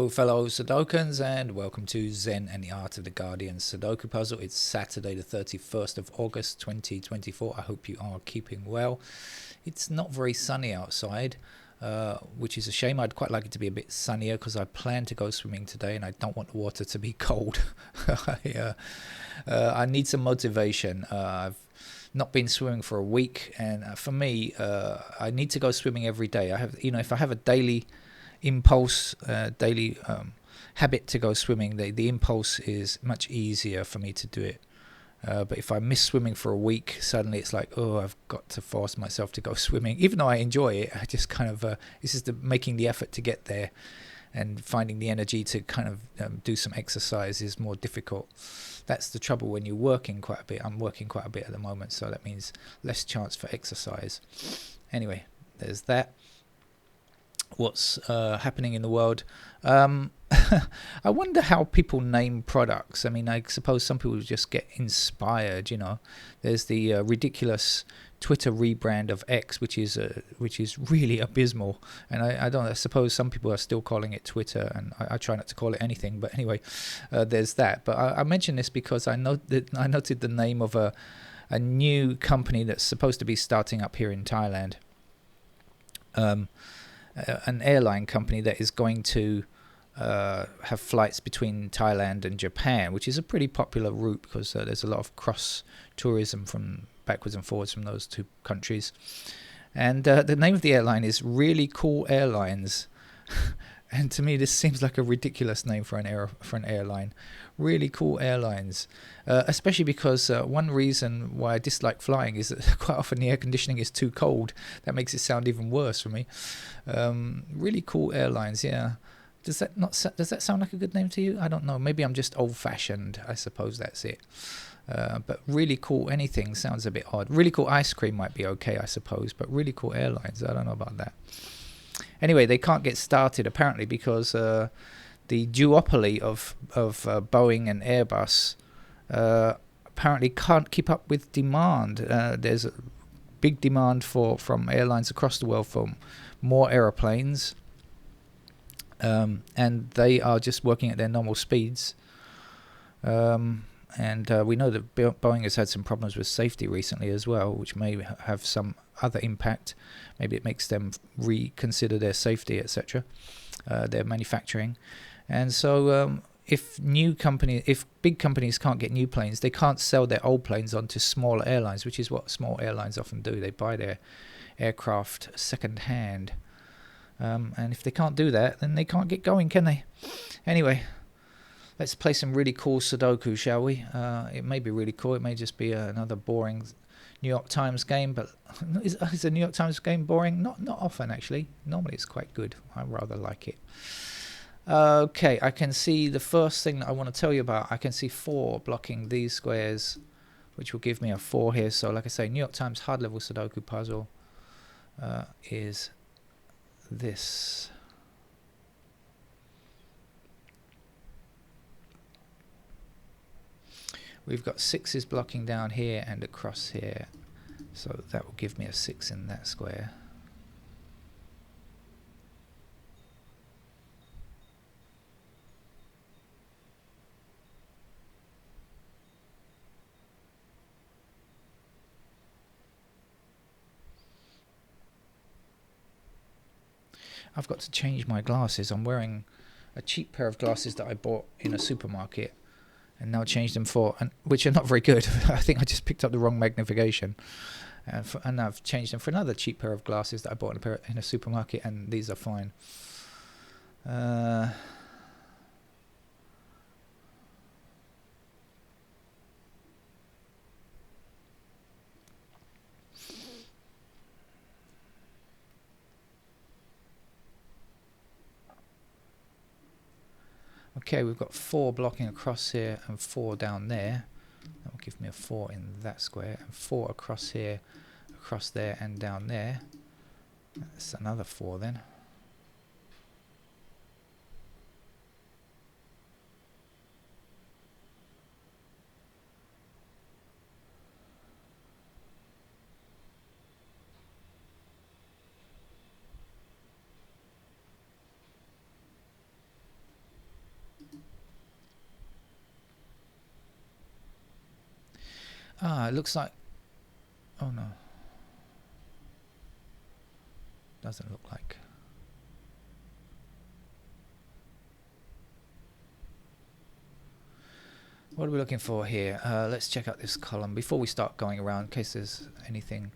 Hello, fellow Sudokans, and welcome to Zen and the Art of the Guardian Sudoku Puzzle. It's Saturday, the 31st of August, 2024. I hope you are keeping well. It's not very sunny outside, which is a shame. I'd quite like it to be a bit sunnier because I plan to go swimming today, and I don't want the water to be cold. I need some motivation. I've not been swimming for a week, and for me, I need to go swimming every day. If I have a daily impulse, daily habit to go swimming, the impulse is much easier for me to do it. But if I miss swimming for a week, suddenly it's like, oh, I've got to force myself to go swimming. Even though I enjoy it, I just kind of, it's just making the effort to get there and finding the energy to kind of do some exercise is more difficult. That's the trouble when you're working quite a bit. I'm working quite a bit at the moment, so that means less chance for exercise. Anyway, there's that. What's happening in the world? I wonder how people name products. I mean, I suppose some people just get inspired. There's the ridiculous Twitter rebrand of X, which is really abysmal. And I suppose some people are still calling it Twitter, and I try not to call it anything. But anyway, there's that. But I mention this because I noted the name of a new company that's supposed to be starting up here in Thailand. An airline company that is going to have flights between Thailand and Japan, which is a pretty popular route because there's a lot of cross tourism from backwards and forwards from those two countries. And the name of the airline is Really Cool Airlines. And to me, this seems like a ridiculous name for an airline. Really Cool Airlines. Especially because one reason why I dislike flying is that quite often the air conditioning is too cold. That makes it sound even worse for me. Really Cool Airlines, yeah. Does that sound like a good name to you? I don't know. Maybe I'm just old-fashioned. I suppose that's it. But Really Cool anything sounds a bit odd. Really Cool Ice Cream might be okay, I suppose. But Really Cool Airlines, I don't know about that. Anyway, they can't get started apparently because the duopoly of Boeing and Airbus apparently can't keep up with demand. There's a big demand from airlines across the world for more aeroplanes, and they are just working at their normal speeds. And we know that Boeing has had some problems with safety recently as well, which may have some other impact. Maybe it makes them reconsider their safety, etc., their manufacturing. And so if big companies can't get new planes, they can't sell their old planes onto smaller airlines, which is what small airlines often do. They buy their aircraft second hand. And if they can't do that, then they can't get going, can they? Anyway, let's play some really cool Sudoku, shall we? It may be really cool. It may just be another boring New York Times game, but is a New York Times game boring? Not often, actually. Normally it's quite good. I rather like it. Okay, I can see the first thing that I want to tell you about. I can see 4 blocking these squares, which will give me a 4 here. So like I say, New York Times hard level Sudoku puzzle is this. We've got 6s blocking down here and across here, so that will give me a 6 in that square. I've got to change my glasses. I'm wearing a cheap pair of glasses that I bought in a supermarket and now change them which are not very good. I think I just picked up the wrong magnification. And I've changed them for another cheap pair of glasses that I bought in a supermarket, and these are fine. Okay, we've got 4 blocking across here and 4 down there. That will give me a 4 in that square, and 4 across here, across there and down there. That's another 4 then. Ah, it looks like... Oh no. Doesn't look like. What are we looking for here? Let's check out this column before we start going around in case there's anything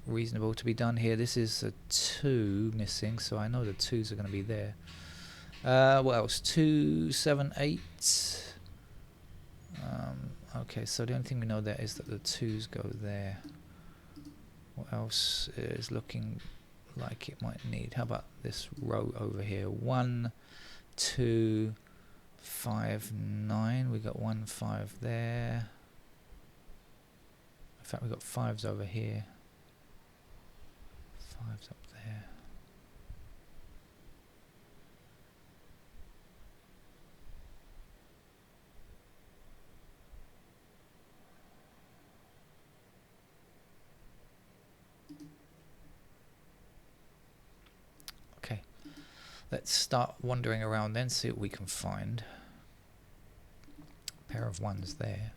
reasonable to be done here. This is a 2 missing, so I know the 2s are going to be there. What else? 2, 7, 8. Okay, so the only thing we know there is that the 2s go there. What else is looking like it might need? How about this row over here? 1, 2, 5, 9. We got 1, 5 there. In fact, we got 5s over here. 5s up there. Okay, let's start wandering around then, see what we can find. Pair of 1s there.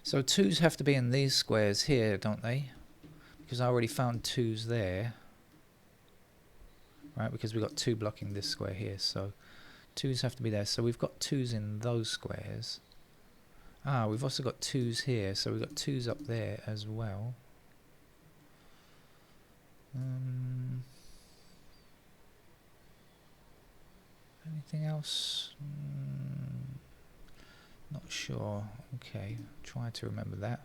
So 2s have to be in these squares here, don't they? Because I already found 2s there. Right, because we've got 2 blocking this square here, so 2s have to be there. So we've got 2s in those squares. Ah, we've also got 2s here, so we've got 2s up there as well. Anything else? Not sure. Okay, try to remember that.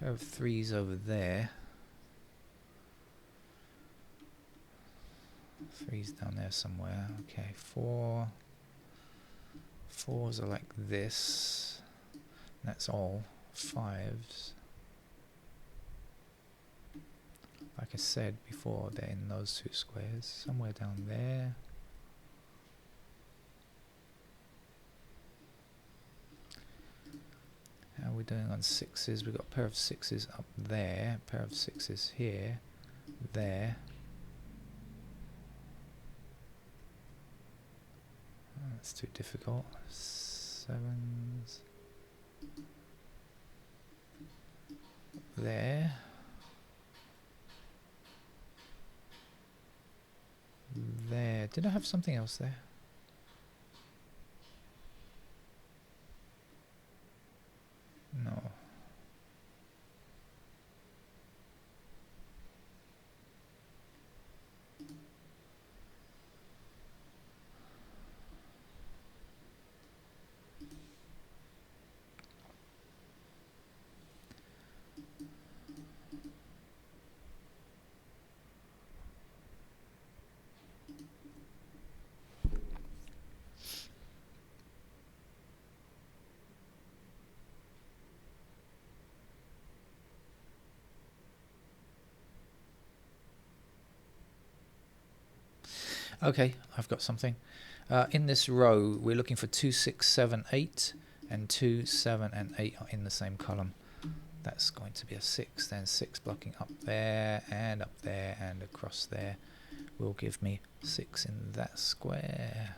Pair of 3s over there. 3s down there somewhere. Okay, 4. 4s are like this. That's all. 5s. Like I said before, they're in those 2 squares. Somewhere down there. How are we doing on 6s? We've got a pair of 6s up there. A pair of 6s here. There. Oh, that's too difficult. 7s. There. There. Did I have something else there? No. Okay, I've got something. In this row, we're looking for 2, 6, 7, 8, and 2, 7, and 8 are in the same column. That's going to be a 6, then 6 blocking up there, and across there will give me 6 in that square.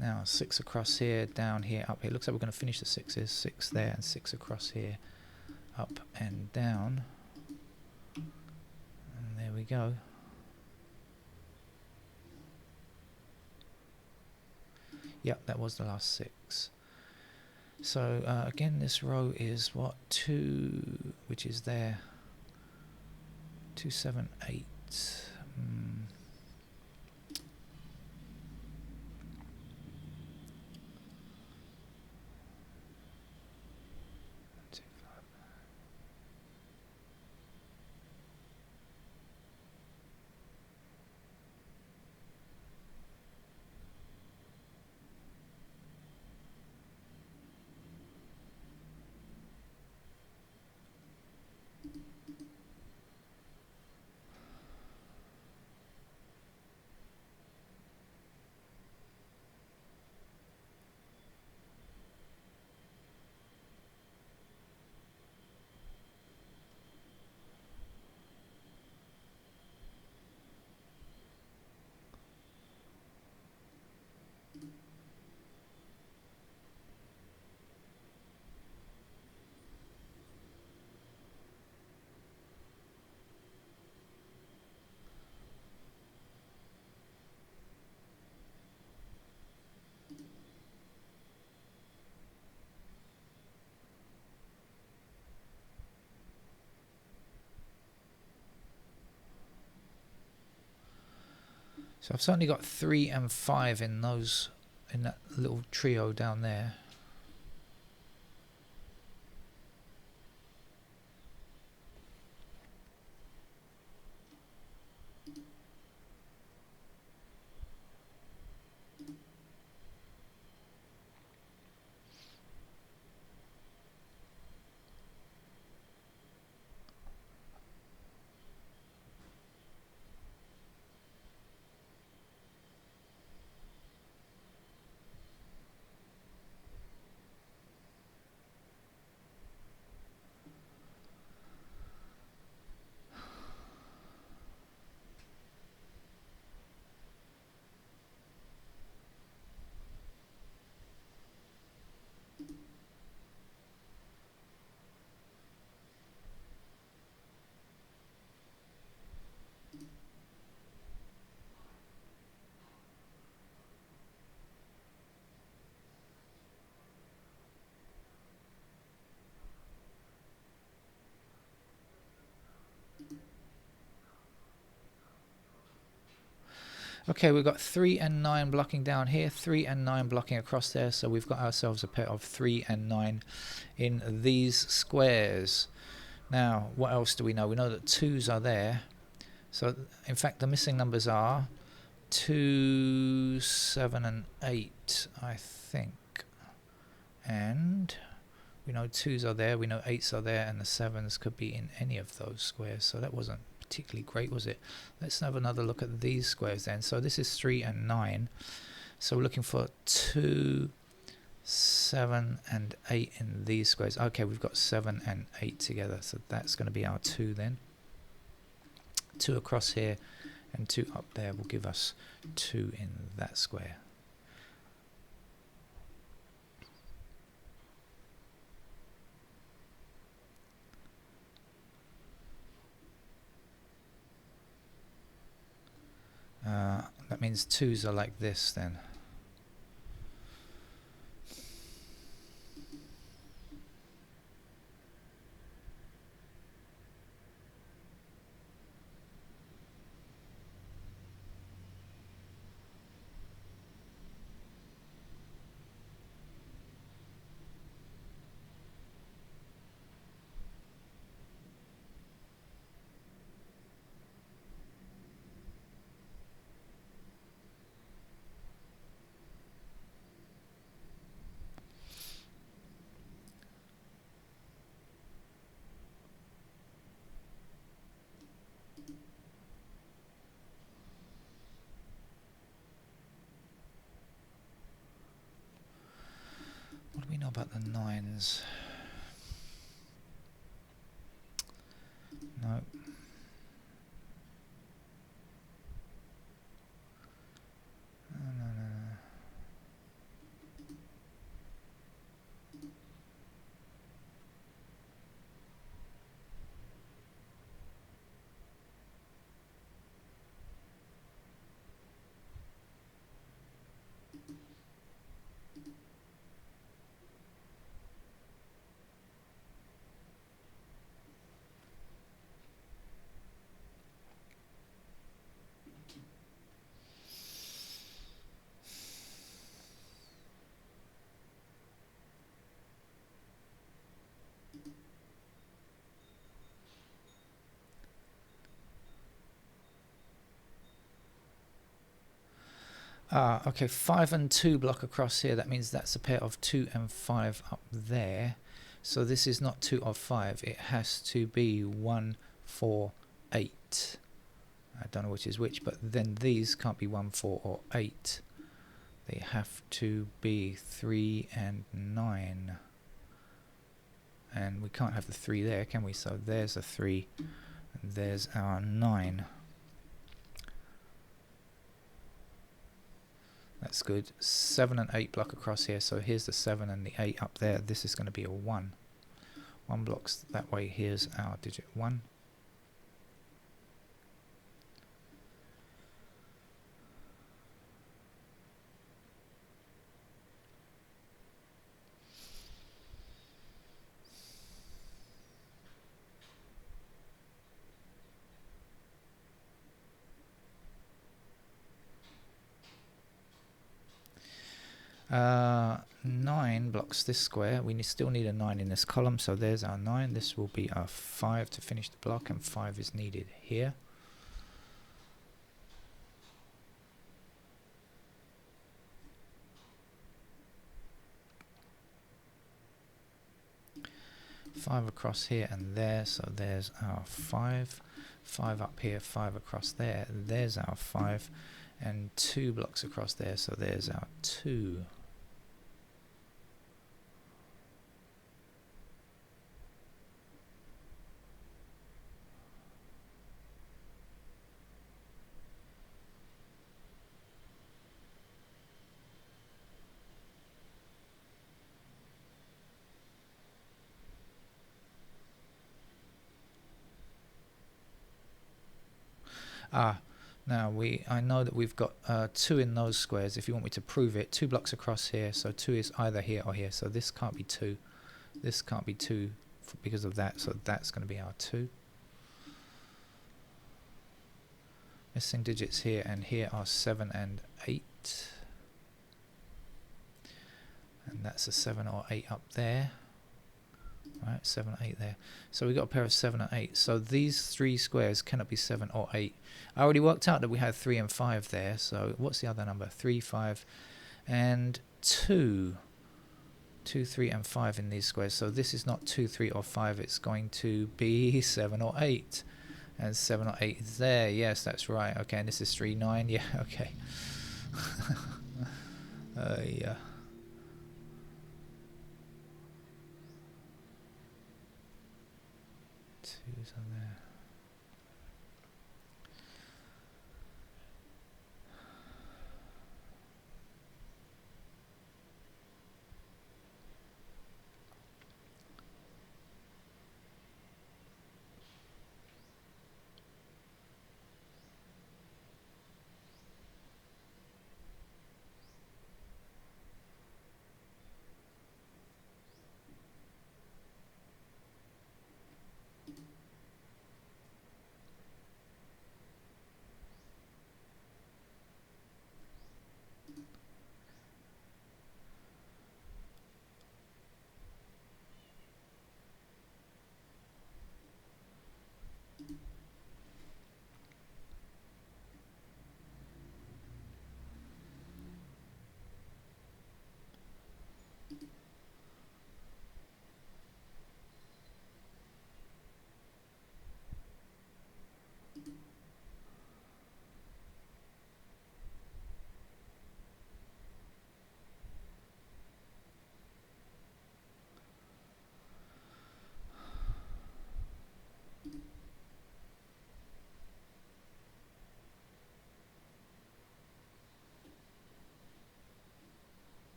Now 6 across here, down here, up here. Looks like we're going to finish the 6s. 6 there and 6 across here, up and down. And there we go. Yep, that was the last 6. So again, this row is what? 2, which is there. 2, 7, 8. 2, 5. So I've certainly got 3 and 5 in those, in that little trio down there. Okay, we've got 3 and 9 blocking down here, 3 and 9 blocking across there, so we've got ourselves a pair of 3 and 9 in these squares. Now, what else do we know? We know that 2s are there. So, in fact, the missing numbers are 2, 7 and 8, I think. And we know 2s are there, we know 8s are there, and the 7s could be in any of those squares. So that wasn't particularly great, was it? Let's have another look at these squares then. So this is 3 and 9. So we're looking for 2, 7 and 8 in these squares. Okay, we've got 7 and 8 together. So that's going to be our 2 then. 2 across here and 2 up there will give us 2 in that square. That means 2s are like this then. What do we know about the 9s? No. Okay, 5 and 2 block across here. That means that's a pair of 2 and 5 up there. So this is not 2 or 5. It has to be 1, 4, 8. I don't know which is which, but then these can't be 1, 4 or 8. They have to be 3 and 9. And we can't have the 3 there, can we? So there's a 3 and there's our 9. That's good. 7 and 8 block across here. So here's the 7 and the 8 up there. This is going to be a 1. 1 blocks that way. Here's our digit 1. 9 blocks this square. We still need a 9 in this column, so there's our 9. This will be our 5 to finish the block, and 5 is needed here. Five across here and there, so there's our 5. 5 up here, 5 across there, there's our 5, and 2 blocks across there, so there's our 2. Now I know that we've got 2 in those squares. If you want me to prove it, 2 blocks across here, so 2 is either here or here, so this can't be 2. This can't be 2 because of that, so that's going to be our 2. Missing digits here and here are 7 and 8. And that's a 7 or 8 up there. Right, 7 or 8 there. So we've got a pair of 7 and 8. So these 3 squares cannot be 7 or 8. I already worked out that we had 3 and 5 there. So what's the other number? 3, 5, and 2. 2, 3, and 5 in these squares. So this is not 2, 3, or 5. It's going to be 7 or 8. And 7 or 8 is there. Yes, that's right. Okay, and this is 3, 9. Yeah, okay. Yeah. 2's on there.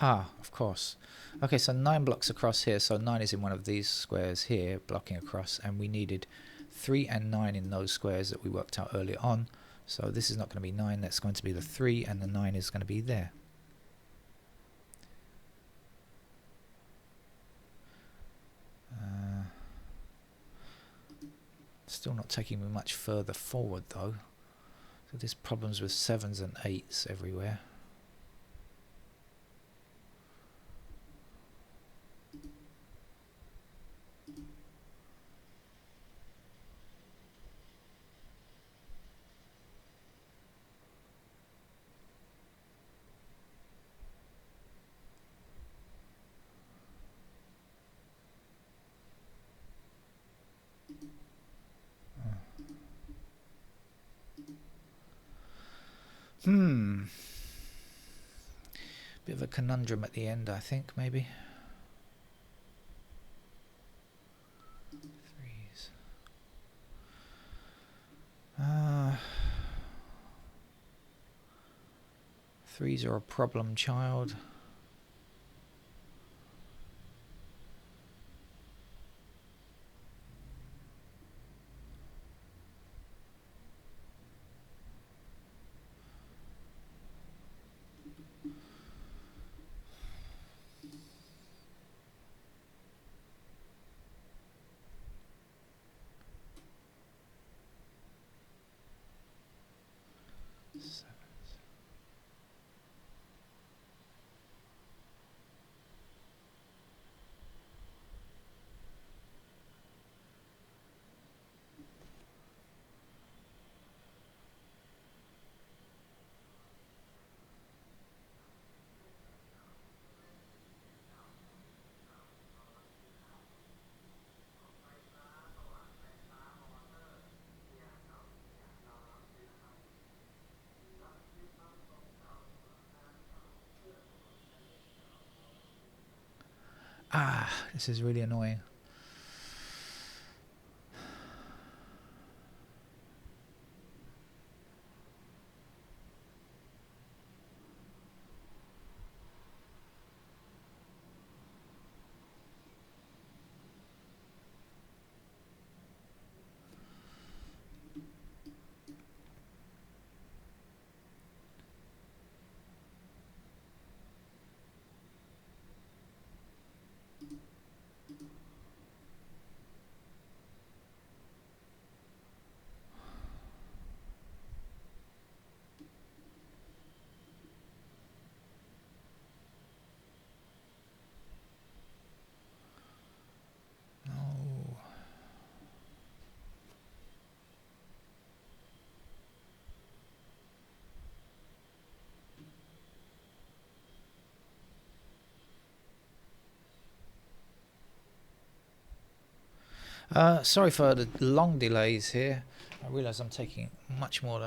Of course. Okay, so 9 blocks across here, so 9 is in one of these squares here, blocking across, and we needed 3 and 9 in those squares that we worked out earlier on. So this is not going to be 9, that's going to be the 3, and the 9 is going to be there. Still not taking me much further forward though. So there's problems with 7s and 8s everywhere. Bit of a conundrum at the end, I think, maybe. Threes. Threes are a problem child. This is really annoying. Sorry for the long delays here. I realise I'm taking much more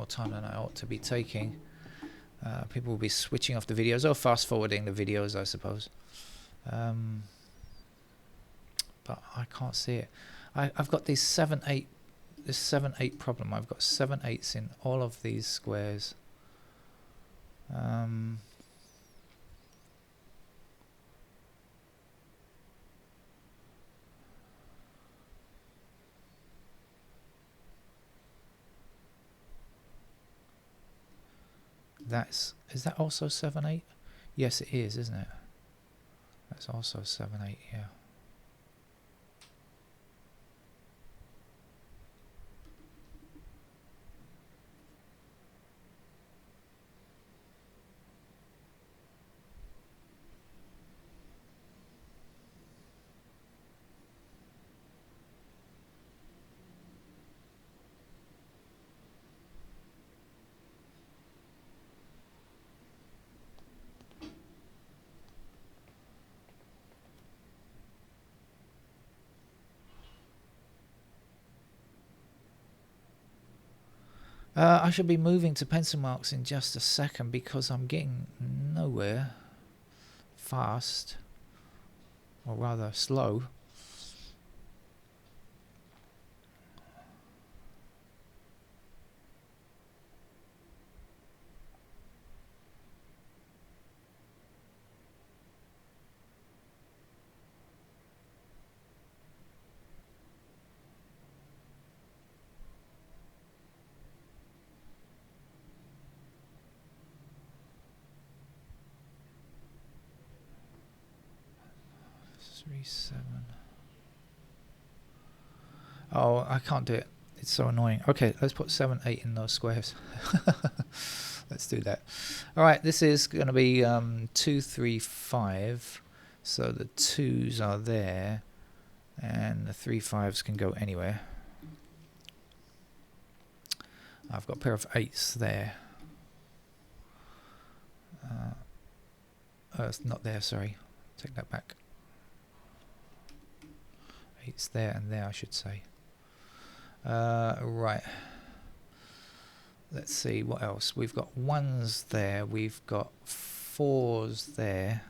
time than I ought to be taking. People will be switching off the videos or fast forwarding the videos, I suppose. But I can't see it. I've got this 7-8 problem. I've got 7 8s in all of these squares. Is that also 7 8? Yes, it is, isn't it? That's also 7 8, yeah. I should be moving to pencil marks in just a second because I'm getting nowhere fast, or rather slow. Three, 7. Oh, I can't do it. It's so annoying. Okay, let's put 7 8 in those squares. Let's do that. All right, this is going to be 2 3 5. So the 2s are there, and the 3 5s can go anywhere. I've got a pair of 8s there. It's not there, sorry. Take that back. 8's there and there, I should say. Right. let's see what else. We've got 1s there, we've got 4s there,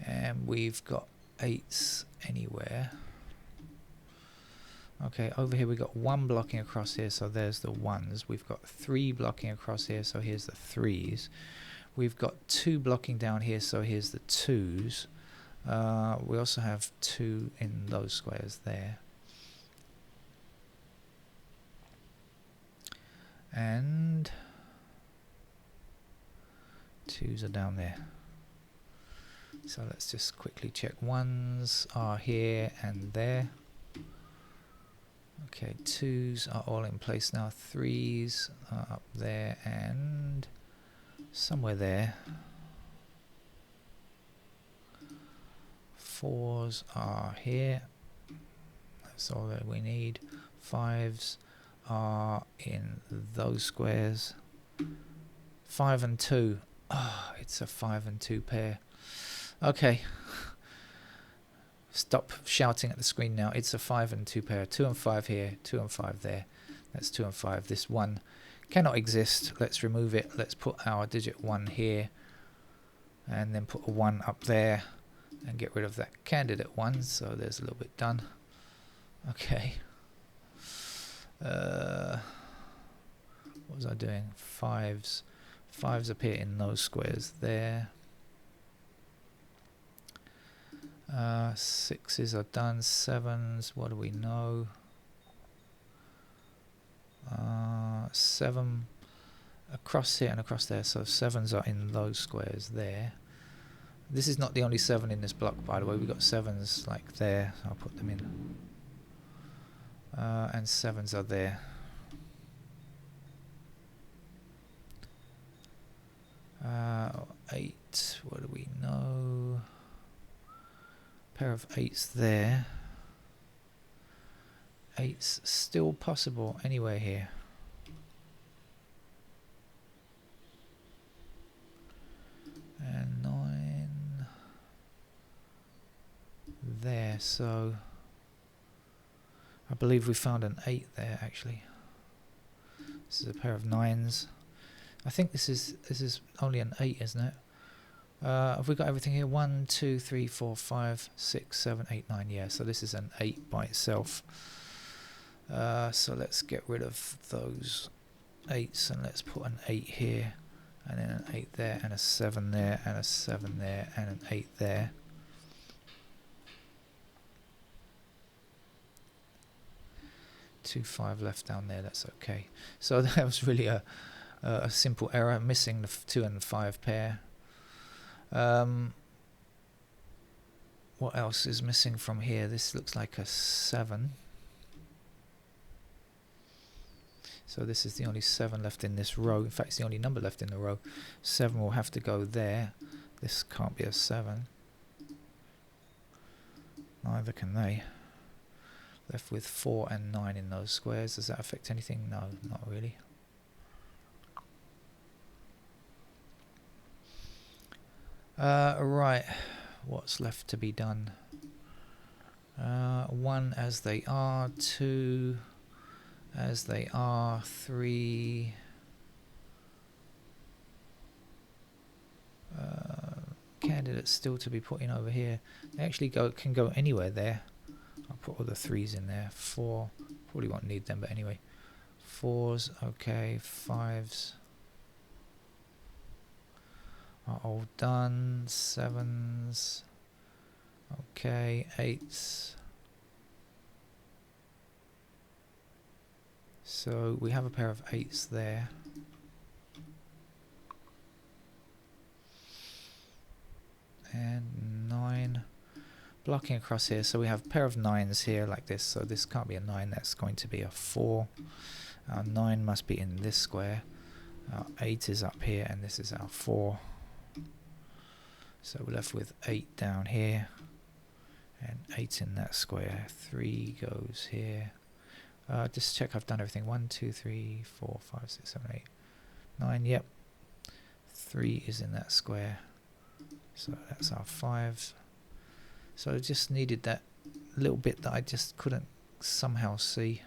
and we've got 8s anywhere. Okay, over here we've got 1 blocking across here, so there's the 1s. We've got 3 blocking across here, so here's the 3s. We've got 2 blocking down here, so here's the 2s. We also have 2 in those squares there. And 2s are down there. So let's just quickly check. 1s are here and there. Okay, 2s are all in place now. 3s are up there and somewhere there. 4s are here. That's all that we need. 5s are in those squares. 5 and 2. Oh, it's a 5 and 2 pair. Okay. Stop shouting at the screen now. It's a 5 and 2 pair. 2 and 5 here, 2 and 5 there. That's 2 and 5. This 1 cannot exist. Let's remove it. Let's put our digit 1 here. And then put a 1 up there. And get rid of that candidate 1. So there's a little bit done. Okay. What was I doing? 5s. 5s appear in those squares there. 6s are done. 7s, what do we know? 7 across here and across there, so 7s are in those squares there. This is not the only 7 in this block, by the way. We've got 7s like there, so I'll put them in. And 7s are there. Eight, what do we know? Pair of 8s there. 8's still possible anywhere here. And 9 there, so I believe we found an 8 there actually. This is a pair of 9s. I think this is only an 8, isn't it? Have we got everything here? 1, 2, 3, 4, 5, 6, 7, 8, 9. Yeah, so this is an 8 by itself. So let's get rid of those 8s and let's put an 8 here, and then an 8 there, and a 7 there, and a 7 there, and an 8 there. Two 5 left down there, that's okay. So that was really a simple error, missing the 2 and 5 pair. What else is missing from here? This looks like a 7. So this is the only 7 left in this row. In fact, it's the only number left in the row. 7 will have to go there. This can't be a 7. Neither can they. Left with 4 and 9 in those squares. Does that affect anything? No, not really. Right, what's left to be done? 1 as they are, 2 as they are, 3 candidates still to be put in over here. They actually can go anywhere there. I'll put all the 3s in there. 4, probably won't need them, but anyway. 4s, okay. 5s are all done. 7s, okay. 8s. So we have a pair of 8s there. And 9 blocking across here, so we have a pair of 9s here like this, so this can't be a 9, that's going to be a 4. Our 9 must be in this square. Our 8 is up here, and this is our 4. So we're left with 8 down here and 8 in that square. 3 goes here. Just check I've done everything. 1, 2, 3, 4, 5, 6, 7, 8, 9. Yep. 3 is in that square. So that's our 5. So I just needed that little bit that I just couldn't somehow see.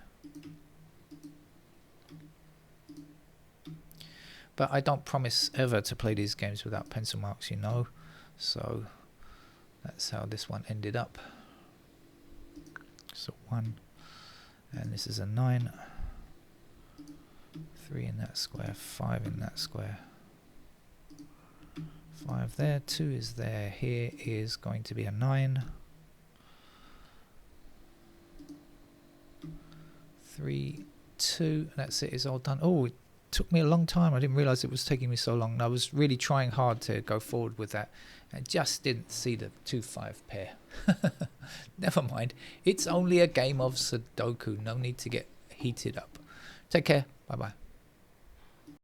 But I don't promise ever to play these games without pencil marks, you know. So that's how this one ended up. So 1, and this is a 9. 3 in that square, 5 in that square. 5 there, 2 is there. Here is going to be a 9. 3, 2. That's it. It's all done. Oh, it took me a long time. I didn't realize it was taking me so long. I was really trying hard to go forward with that. I just didn't see the 2-5 pair. Never mind. It's only a game of Sudoku. No need to get heated up. Take care. Bye bye.